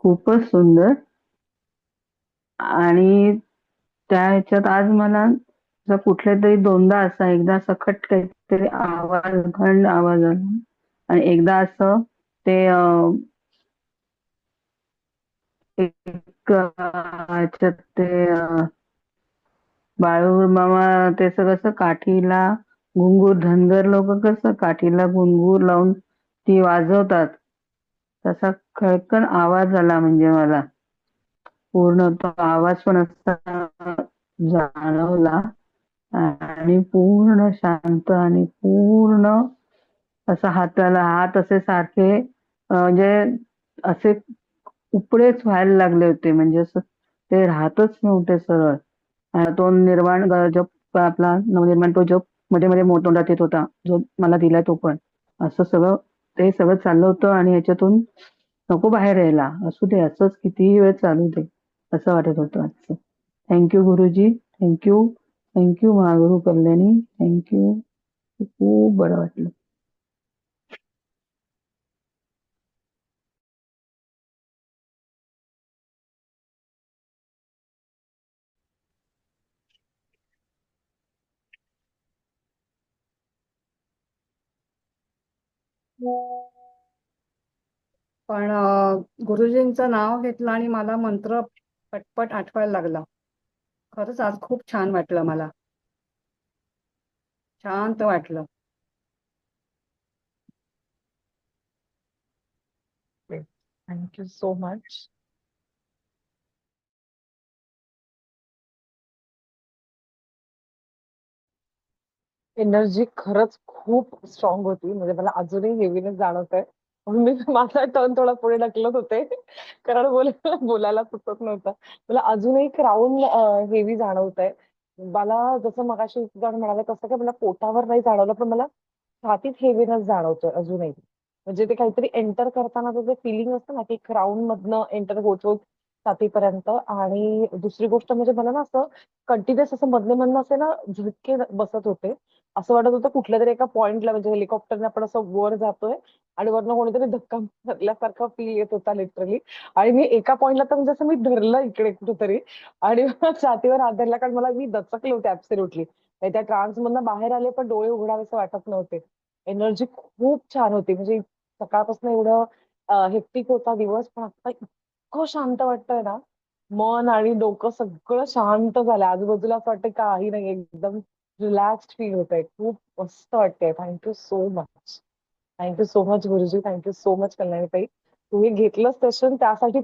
खूपच सुंदर. आणि त्या ह्याच्यात आज मला असं कुठल्यातरी दोनदा असा एकदा सखट काहीतरी आवाज, घंड आवाज आला आणि एकदा असं ते एक ह्याच्यात ते बाळू मामा ते सगळं असं काठीला घुंगूर, धनगर लोक कसं काठीला घुंगूर लावून ती वाजवतात, तसा खळखळ आवाज आला म्हणजे मला पूर्ण तो आवाज पण असा जाणवला आणि पूर्ण शांत आणि पूर्ण असं हाताला हात असे सारखे म्हणजे असे उपडेच व्हायला लागले होते, म्हणजे असं ते राहतच नव्हते सरळ. तो निर्वाण जप आपला नवनिर्माण तो जप मध्ये मध्ये तोंडात येत होता, जो मला दिलाय तो पण असं सगळं ते सगळं चाललं होतं आणि ह्याच्यातून नको बाहेर यायला, असू दे असंच कितीही वेळ चालू दे असं वाटत होतं आजचं. थँक्यू गुरुजी, thank you. Thank you Mahaguru Kalyani, thank you. खूप बरं वाटलं. पण गुरुजींचं नाव घेतलं आणि मला मंत्र पटपट आठवायला लागला. खरंच आज खूप छान वाटलं मला. शांत वाटलं. Thank you so much. एनर्जी खरंच खूप स्ट्रॉंग होती, म्हणजे मला अजूनही हेवीनेस जाणवत आहे. म्हणून मी माझा टर्न थोडा पुढे ढकलत होते कारण बोलायला सुचत नव्हतं. मला अजूनही क्राऊन हेवी जाणवत आहे. मला जसं मगाशी जण म्हणाले तसं काही मला पोटावर नाही जाणवलं, पण मला छातीत हेवीनेस जाणवतोय अजूनही. म्हणजे ते काहीतरी एंटर करताना जे फिलिंग असतं ना, की क्राऊन मधनं एंटर होत होत छातीपर्यंत. आणि दुसरी गोष्ट म्हणजे मला ना असं कंटिन्युअस असं मधले मधनं असे ना झटके बसत होते. असं वाटत होतं कुठल्या तरी एका पॉइंटला, म्हणजे हेलिकॉप्टरने आपण असं वर जातोय आणि वरनं कोणीतरी धक्का मारल्यासारखा फील येत होता लिटरली. आणि मी एका पॉइंटला तर म्हणजे असं मी धरलं इकडे कुठेतरी आणि छातीवर हात धरला, कारण मी दचकले होते ऍब्सोल्युटली. त्या ट्रान्स मधनं बाहेर आले पण डोळे उघडावेसे वाटत नव्हते. एनर्जी खूप छान होती, म्हणजे सकाळपासून एवढं हेक्टिक होता दिवस, पण आता इतकं शांत वाटतंय ना. मन आणि डोकं सगळं शांत झालं, आजूबाजूला असं वाटतं काही नाही, एकदम रिलॅक्स्ड फील होत आहे. खूप मस्त वाटतंय. Thank you so much. Thank you so much गुरुजी, थँक्यू सो मच कल्याणीताई. तुम्ही घेतलं सेशन त्यासाठी